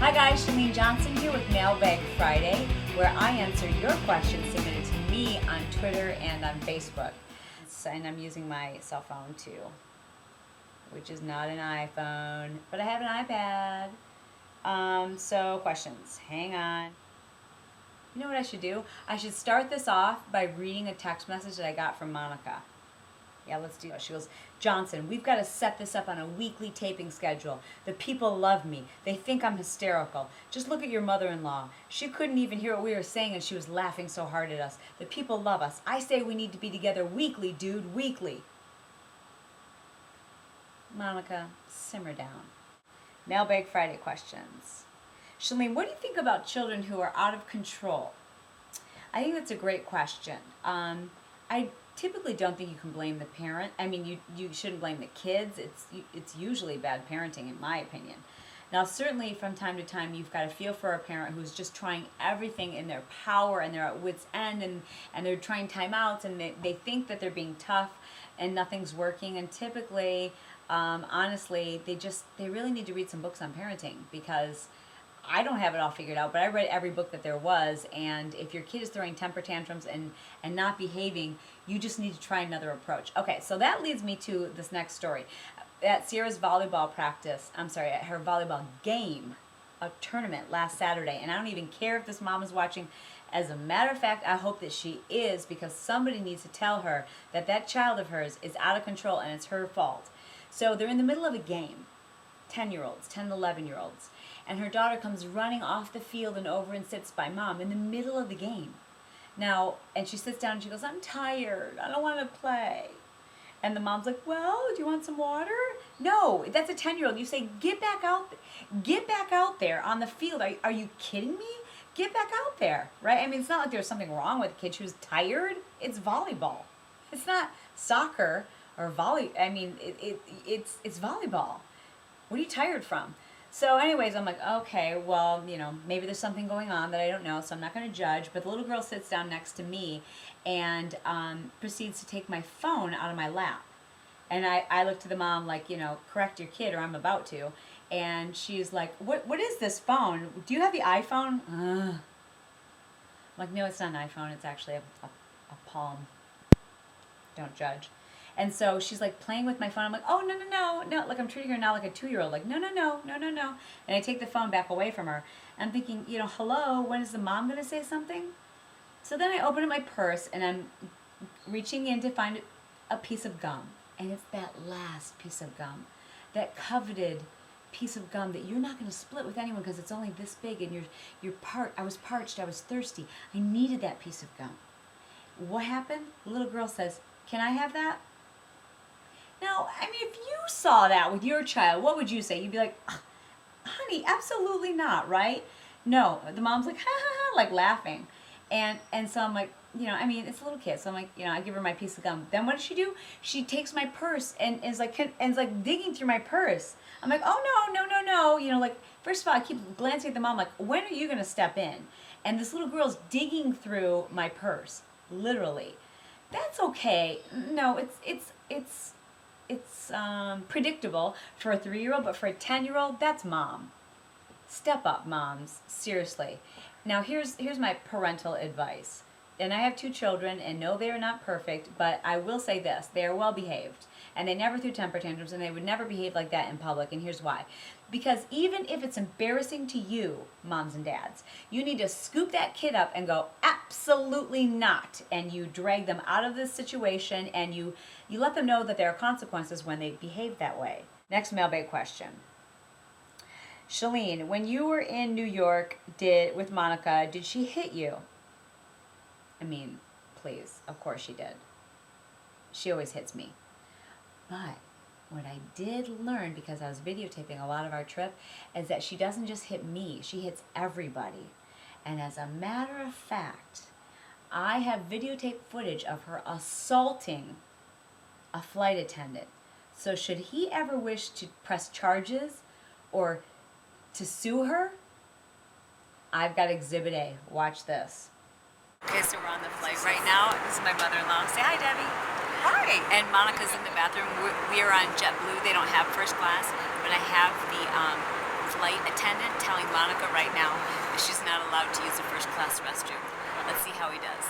Hi guys, Chalene Johnson here with Mailbag Friday, where I answer your questions submitted to me on Twitter and on Facebook. And I'm using my cell phone too, which is not an iPhone, but I have an iPad. So questions, hang on. You know what I should do? I should start this off by reading a text message that I got from Monica. Yeah, let's do it. She goes, Johnson, we've got to set this up on a weekly taping schedule. The people love me. They think I'm hysterical. Just look at your mother-in-law. She couldn't even hear what we were saying and she was laughing so hard at us. The people love us. I say we need to be together weekly, dude, weekly. Monica, simmer down. Mailbag Friday questions. Chalene, what do you think about children who are out of control? I think that's a great question. I typically don't think you can blame the parent. I mean, you shouldn't blame the kids. It's usually bad parenting, in my opinion. Now, certainly from time to time, you've got to feel for a parent who's just trying everything in their power and they're at wit's end and they're trying timeouts and they think that they're being tough and nothing's working. And typically, honestly, they really need to read some books on parenting, because I don't have it all figured out, but I read every book that there was, and if your kid is throwing temper tantrums and not behaving, you just need to try another approach. Okay, so that leads me to this next story. At Sierra's volleyball at her volleyball game, a tournament last Saturday, and I don't even care if this mom is watching. As a matter of fact, I hope that she is, because somebody needs to tell her that that child of hers is out of control and it's her fault. So they're in the middle of a game, 10-year-olds, 10 to 11-year-olds. And her daughter comes running off the field and over and sits by mom in the middle of the game. Now, and she sits down and she goes, I'm tired. I don't want to play. And the mom's like, well, do you want some water? No, that's a 10-year-old. You say, get back out there on the field. Are you kidding me? Get back out there, right? I mean, it's not like there's something wrong with the kid. She was tired. It's volleyball. It's not soccer or volley. I mean, it's volleyball. What are you tired from? So anyways, I'm like, okay, well, maybe there's something going on that I don't know, so I'm not going to judge. But the little girl sits down next to me and proceeds to take my phone out of my lap. And I look to the mom like, correct your kid or I'm about to. And she's like, what is this phone? Do you have the iPhone? I'm like, no, it's not an iPhone. It's actually a Palm. Don't judge. And so she's like playing with my phone. I'm like, oh, no. Like I'm treating her now like a 2-year-old. Like, no. And I take the phone back away from her. I'm thinking, hello, when is the mom going to say something? So then I open up my purse and I'm reaching in to find a piece of gum. And it's that last piece of gum, that coveted piece of gum that you're not going to split with anyone because it's only this big and I was parched, I was thirsty. I needed that piece of gum. What happened? The little girl says, can I have that? Now, I mean, if you saw that with your child, what would you say? You'd be like, honey, absolutely not, right? No, the mom's like, ha, like laughing. And so I'm like, it's a little kid. So I'm like, I give her my piece of gum. Then what does she do? She takes my purse and is like digging through my purse. I'm like, oh, no. Like, first of all, I keep glancing at the mom, like, when are you going to step in? And this little girl's digging through my purse, literally. That's okay. No, it's predictable for a 3-year-old, but for a 10-year-old, that's mom. Step up, moms. Seriously. Now, here's my parental advice. And I have 2 children, and no, they are not perfect, but I will say this. They are well behaved, and they never threw temper tantrums, and they would never behave like that in public, and here's why. Because even if it's embarrassing to you, moms and dads, you need to scoop that kid up and go, absolutely not. And you drag them out of this situation, and you let them know that there are consequences when they behave that way. Next mailbag question. Chalene, when you were in New York with Monica, did she hit you? I mean, please, of course she did. She always hits me. But what I did learn, because I was videotaping a lot of our trip, is that she doesn't just hit me, she hits everybody. And as a matter of fact, I have videotape footage of her assaulting a flight attendant. So should he ever wish to press charges or to sue her, I've got Exhibit A. Watch this. Okay, so we're on the flight right now. This is my mother-in-law. Say hi, Debbie. Hi. And Monica's in the bathroom. We are on JetBlue. They don't have first class, but I have the flight attendant telling Monica right now that she's not allowed to use the first class restroom. Let's see how he does.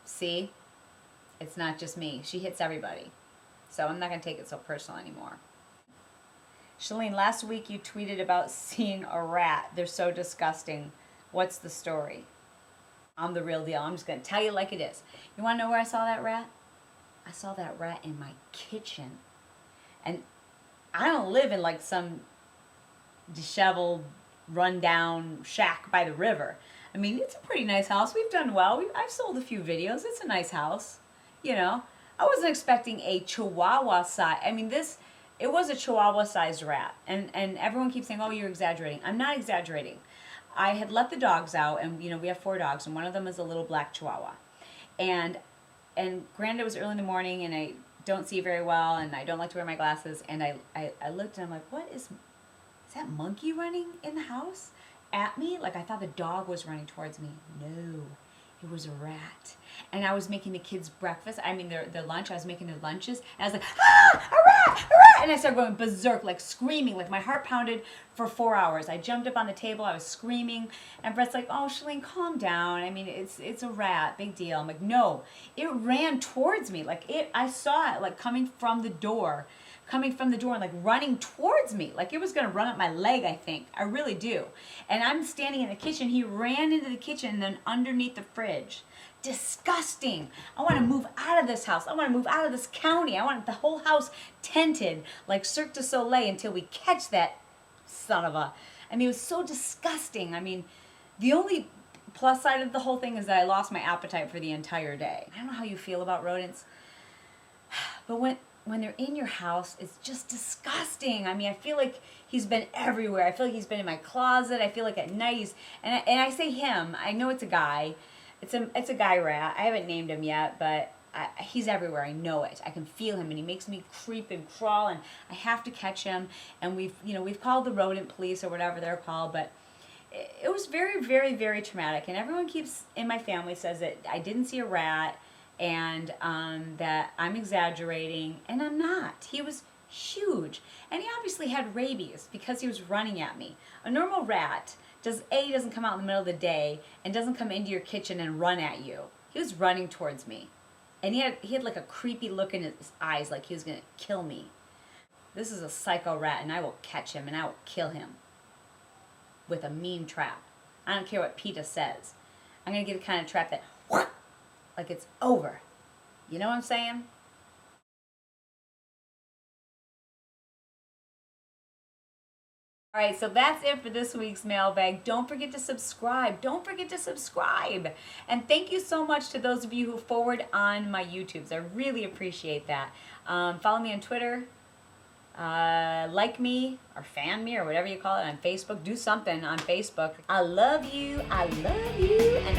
See? It's not just me. She hits everybody. So I'm not going to take it so personal anymore. Chalene, last week you tweeted about seeing a rat. They're so disgusting. What's the story? I'm the real deal. I'm just going to tell you like it is. You want to know where I saw that rat? I saw that rat in my kitchen. And I don't live in like some disheveled, rundown shack by the river. I mean, it's a pretty nice house. We've done well. I've sold a few videos. It's a nice house. You know, I wasn't expecting a Chihuahua size. I mean, it was a Chihuahua-sized rat. And everyone keeps saying, oh, you're exaggerating. I'm not exaggerating. I had let the dogs out, and, you know, we have 4 dogs, and one of them is a little black Chihuahua. And granted, it was early in the morning, and I don't see very well, and I don't like to wear my glasses. And I looked, and I'm like, what is that monkey running in the house at me? Like, I thought the dog was running towards me. No, it was a rat. And I was making the kids breakfast. I mean, their lunch. I was making their lunches. And I was like, ah, a rat, a rat. And I started going berserk, like screaming, like my heart pounded for 4 hours. I jumped up on the table. I was screaming. And Brett's like, oh, Chalene, calm down. I mean, it's a rat. Big deal. I'm like, no. It ran towards me. Like, I saw it, like, coming from the door and like running towards me. Like it was going to run up my leg, I think. I really do. And I'm standing in the kitchen. He ran into the kitchen and then underneath the fridge. Disgusting. I want to move out of this house. I want to move out of this county. I want the whole house tented like Cirque du Soleil until we catch that son of a... I mean, it was so disgusting. I mean, the only plus side of the whole thing is that I lost my appetite for the entire day. I don't know how you feel about rodents, but when they're in your house, it's just disgusting. I mean, I feel like he's been everywhere. I feel like he's been in my closet. I feel like at night he's... And I say him. I know it's a guy. It's a guy rat. I haven't named him yet, but he's everywhere. I know it. I can feel him, and he makes me creep and crawl, and I have to catch him. And we've called the rodent police or whatever they're called, but it was very, very, very traumatic. And everyone in my family says that I didn't see a rat, and that I'm exaggerating, and I'm not. He was huge, and he obviously had rabies because he was running at me. A normal rat doesn't come out in the middle of the day and doesn't come into your kitchen and run at you. He was running towards me, and he had like a creepy look in his eyes, like he was gonna kill me. This is a psycho rat, and I will catch him and I will kill him with a mean trap. I don't care what PETA says. I'm gonna get the kind of trap that like it's over. You know what I'm saying? All right, so that's it for this week's mailbag. Don't forget to subscribe. Don't forget to subscribe. And thank you so much to those of you who forward on my YouTubes. I really appreciate that. Follow me on Twitter. Like me or fan me or whatever you call it on Facebook. Do something on Facebook. I love you. I love you. And